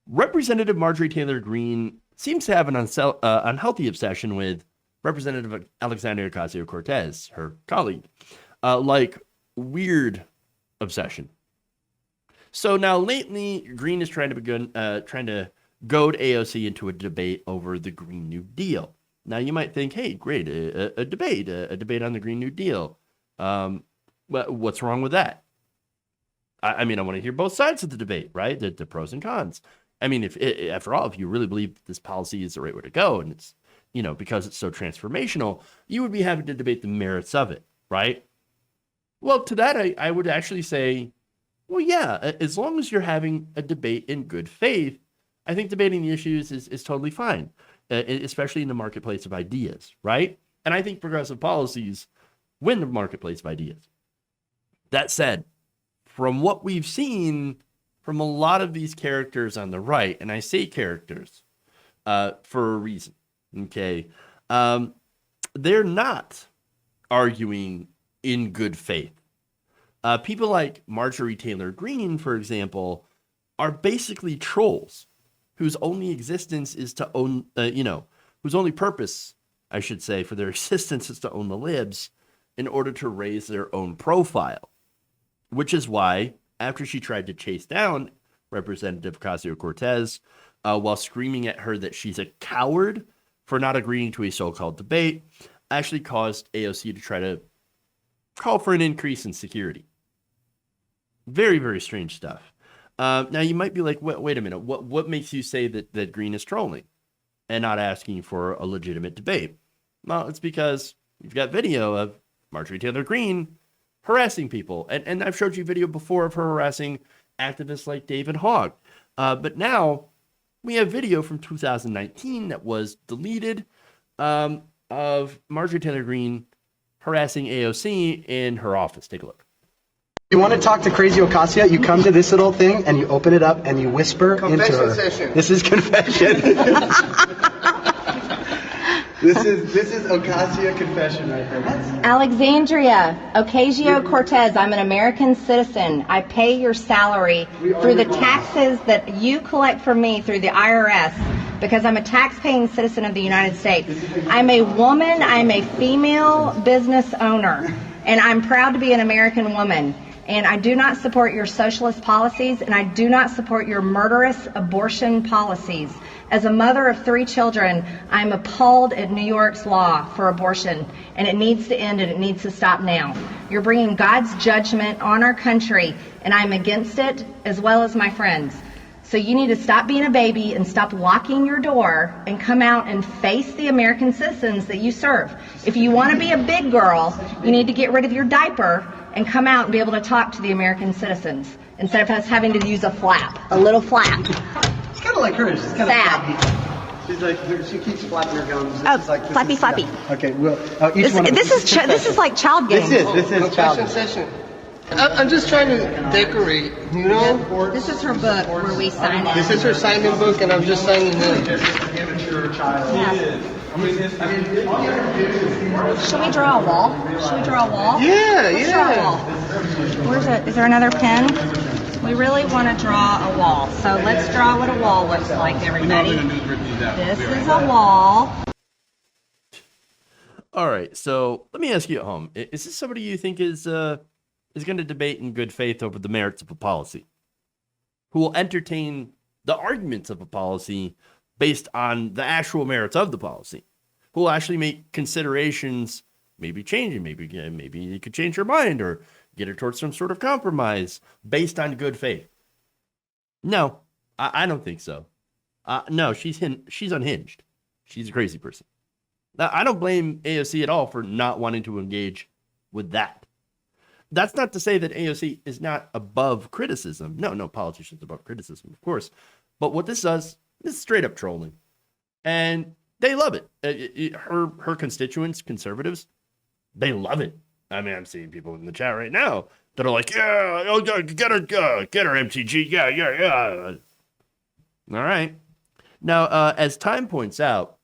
Representative Marjorie Taylor Greene seems to have an unhealthy obsession with Representative Alexandria Ocasio-Cortez, her colleague, like weird obsession. So now lately, Greene is trying to goad AOC into a debate over the Green New Deal. Now you might think, hey, great, a debate on the Green New Deal. What's wrong with that? I mean, I want to hear both sides of the debate, right? The pros and cons. I mean, after all, if you really believe this policy is the right way to go, and it's, because it's so transformational, you would be happy to debate the merits of it, right? Well, to that, I would actually say, well, yeah, as long as you're having a debate in good faith, I think debating the issues is totally fine, especially in the marketplace of ideas, right? And I think progressive policies win the marketplace of ideas. That said, from what we've seen from a lot of these characters on the right, and I say characters for a reason, okay? They're not arguing in good faith. People like Marjorie Taylor Greene, for example, are basically trolls whose only existence is to own, whose only purpose, I should say, for their existence is to own the libs in order to raise their own profile. Which is why, after she tried to chase down Representative Ocasio-Cortez while screaming at her that she's a coward for not agreeing to a so-called debate, actually caused AOC to try to call for an increase in security. Very, very strange stuff. Now, you might be like, wait a minute, what makes you say that Greene is trolling and not asking for a legitimate debate? Well, it's because you've got video of Marjorie Taylor Greene harassing people. And I've showed you video before of her harassing activists like David Hogg. But now we have video from 2019 that was deleted of Marjorie Taylor Greene harassing AOC in her office. Take a look. You want to talk to Crazy Ocasio? You come to this little thing and you open it up and you whisper into her. Session. This is confession. This is Ocasio confession right there. Alexandria Ocasio-Cortez, I'm an American citizen. I pay your salary through the taxes that you collect from me through the IRS because I'm a tax-paying citizen of the United States. I'm a woman, I'm a female business owner, and I'm proud to be an American woman. And I do not support your socialist policies, and I do not support your murderous abortion policies. As a mother of 3 children, I'm appalled at New York's law for abortion, and it needs to end and it needs to stop now. You're bringing God's judgment on our country, and I'm against it, as well as my friends. So you need to stop being a baby and stop locking your door and come out and face the American citizens that you serve. If you want to be a big girl, you need to get rid of your diaper and come out and be able to talk to the American citizens instead of us having to use a flap, a little flap. It's kind of like her. She's kind of flappy. She's like, she keeps flapping her gums. This like, flappy, flappy. Okay, well, this is like child games. This is child session. I'm just trying to decorate, This is her book where we sign it. This is her signing book, and I'm just signing it. Amateur child. Yeah. Should we draw a wall? Yeah, Let's draw a wall. Where's it? Is there another pen? We really want to draw a wall. So let's draw what a wall looks like, everybody. This is a wall. All right, so let me ask you at home: is this somebody you think is going to debate in good faith over the merits of a policy? Who will entertain the arguments of a policy based on the actual merits of the policy? Who will actually make considerations, maybe changing, maybe you could change her mind or get her towards some sort of compromise based on good faith? No, I don't think so. No, she's unhinged. She's a crazy person. Now, I don't blame AOC at all for not wanting to engage with that. That's not to say that AOC is not above criticism. No politician's above criticism, of course. But what this does, this is straight up trolling. And they love it. Her constituents, conservatives, they love it. I mean, I'm seeing people in the chat right now that are like, yeah, get her MTG, yeah. All right. Now, as time points out,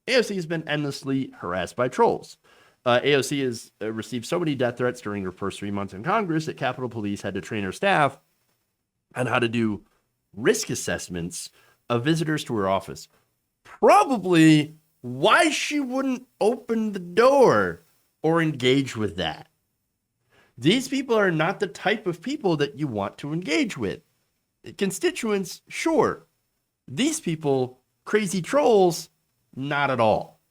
AOC has been endlessly harassed by trolls. AOC has received so many death threats during her first 3 months in Congress that Capitol Police had to train her staff on how to do risk assessments of visitors to her office. Probably why she wouldn't open the door or engage with that. These people are not the type of people that you want to engage with. Constituents, sure. These people, crazy trolls, not at all.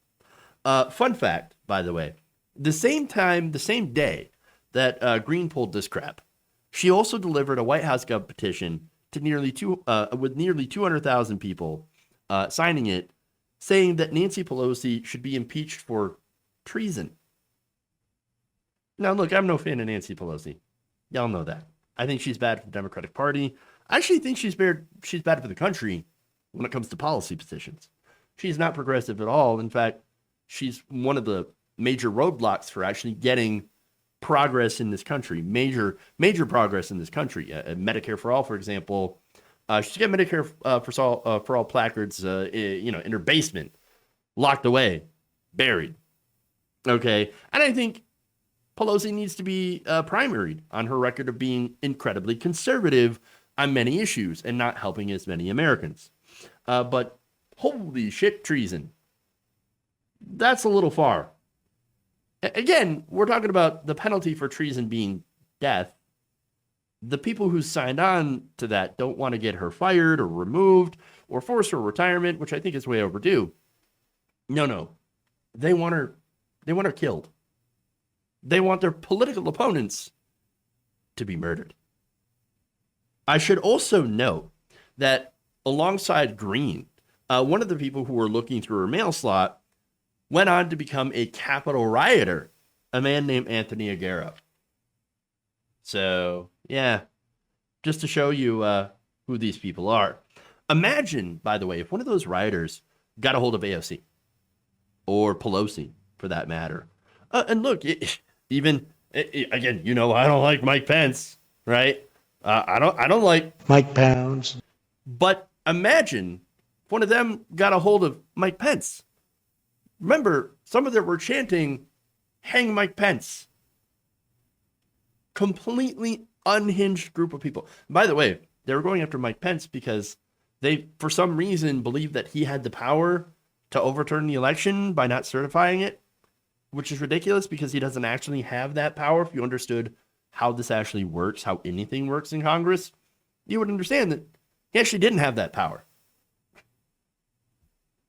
Fun fact, by the way, the same day that Greene pulled this crap, she also delivered a White House Gov petition to with nearly 200,000 people signing it, saying that Nancy Pelosi should be impeached for treason. Now, look, I'm no fan of Nancy Pelosi. Y'all know that. I think she's bad for the Democratic Party. I actually think she's bad for the country when it comes to policy positions. She's not progressive at all. In fact, she's one of the major roadblocks for actually getting progress in this country, major progress in this country. Medicare for all, for example. She's got Medicare for all placards, in her basement, locked away, buried. Okay, and I think Pelosi needs to be primaried on her record of being incredibly conservative on many issues and not helping as many Americans. But holy shit, treason. That's a little far. Again, we're talking about the penalty for treason being death. The people who signed on to that don't want to get her fired or removed or force her retirement, which I think is way overdue. No. They want her killed. They want their political opponents to be murdered. I should also note that alongside Greene, one of the people who were looking through her mail slot went on to become a Capitol rioter, a man named Anthony Aguero. So, yeah, just to show you who these people are. Imagine, by the way, if one of those rioters got a hold of AOC or Pelosi, for that matter. And look, again, I don't like Mike Pence, right? I don't like Mike Pounds. But imagine if one of them got a hold of Mike Pence. Remember, some of them were chanting, "Hang Mike Pence." Completely unhinged group of people. By the way, they were going after Mike Pence because they, for some reason, believed that he had the power to overturn the election by not certifying it, which is ridiculous because he doesn't actually have that power. If you understood how this actually works, how anything works in Congress, you would understand that he actually didn't have that power.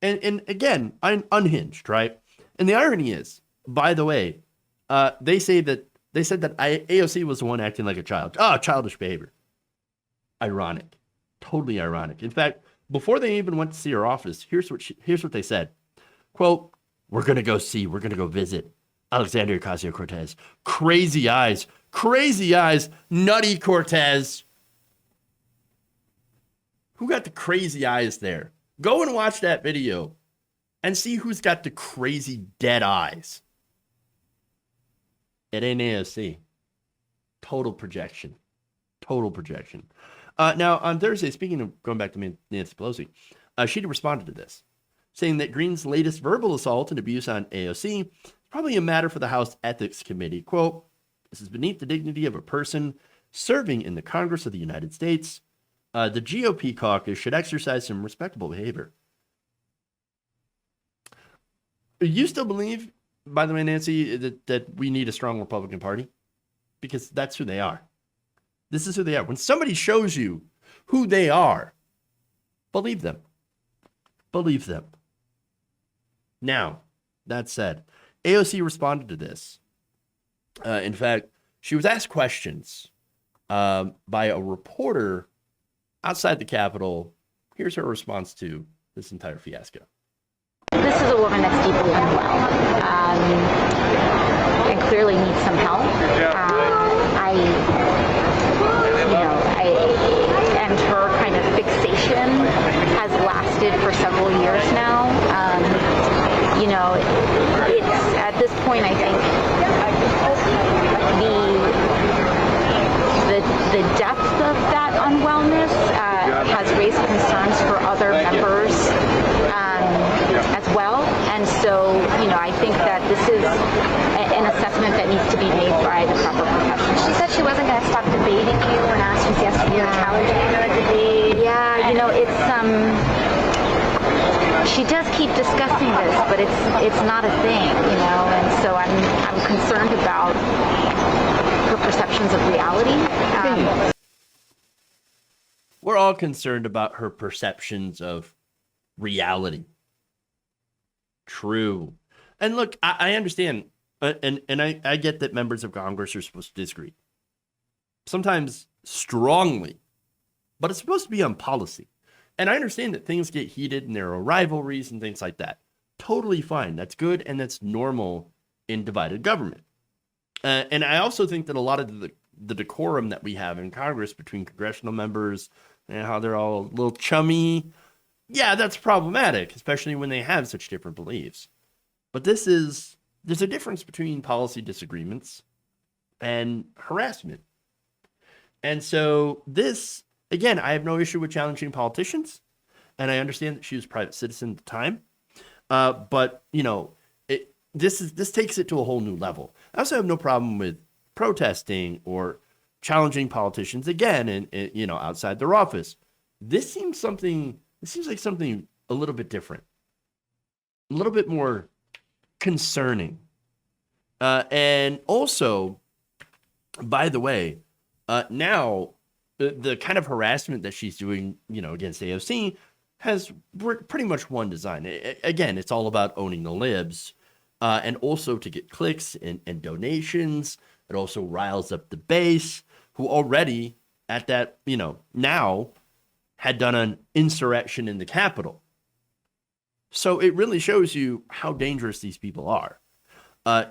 And again, I'm unhinged, right? And the irony is, by the way, they said that AOC was the one acting like a child. Childish behavior. Ironic. Totally ironic. In fact, before they even went to see her office, here's what they said. Quote, we're going to go visit Alexandria Ocasio-Cortez. Crazy eyes, nutty Cortez. Who got the crazy eyes there? Go and watch that video and see who's got the crazy dead eyes. It ain't AOC. Total projection. Now, on Thursday, speaking of going back to Nancy Pelosi, she responded to this, saying that Greene's latest verbal assault and abuse on AOC is probably a matter for the House Ethics Committee. Quote, this is beneath the dignity of a person serving in the Congress of the United States. The GOP caucus should exercise some respectable behavior. You still believe, by the way, Nancy, that we need a strong Republican Party? Because that's who they are. This is who they are. When somebody shows you who they are, believe them. Now, that said, AOC responded to this. In fact, she was asked questions by a reporter outside the Capitol. Here's her response to this entire fiasco. This is a woman that's deeply unwell and clearly needs some help. And her kind of fixation has lasted for several years now. It's at this point, I think, the depth of that unwellness has raised concerns for other members as well. And so, I think that this is an assessment that needs to be made by the proper professionals. She said she wasn't going to stop debating you when asked if yesterday or challenging you in a debate. Yeah, it's she does keep discussing this, but it's not a thing, you know, and so I'm concerned about her perceptions of reality. We're all concerned about her perceptions of reality. True. And look, I understand, and I get that members of Congress are supposed to disagree. Sometimes strongly, but it's supposed to be on policy. And I understand that things get heated and there are rivalries and things like that. Totally fine. That's good and that's normal in divided government. And I also think that a lot of the decorum that we have in Congress between congressional members and how they're all a little chummy, yeah, that's problematic, especially when they have such different beliefs. But there's a difference between policy disagreements and harassment. And so this, again, I have no issue with challenging politicians, and I understand that she was a private citizen at the time. But, you know, this takes it to a whole new level. I also have no problem with protesting or challenging politicians again, and you know, outside their office. This seems like something a little bit different, a little bit more concerning. And also, by the way, now the kind of harassment that she's doing, you know, against AOC has pretty much one design. Again, it's all about owning the libs, and also to get clicks and donations. It also riles up the base, who already at that, you know, now had done an insurrection in the Capitol. So it really shows you how dangerous these people are.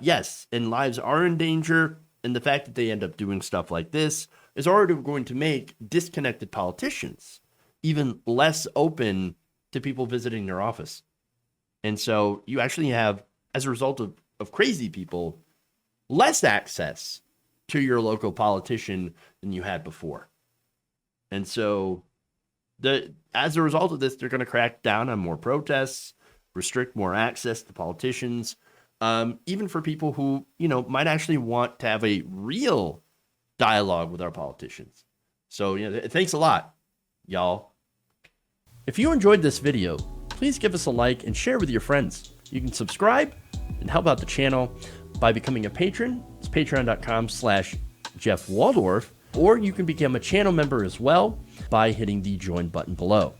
Yes, and lives are in danger, and the fact that they end up doing stuff like this is already going to make disconnected politicians even less open to people visiting their office. And so you actually have, as a result of crazy people, less access to your local politician than you had before. And so as a result of this, they're going to crack down on more protests, restrict more access to politicians, even for people who, you know, might actually want to have a real dialogue with our politicians. So, you know, thanks a lot, y'all. If you enjoyed this video, please give us a like and share with your friends. You can subscribe and help out the channel by becoming a patron. It's patreon.com/Jeff Waldorf, or you can become a channel member as well by hitting the join button below.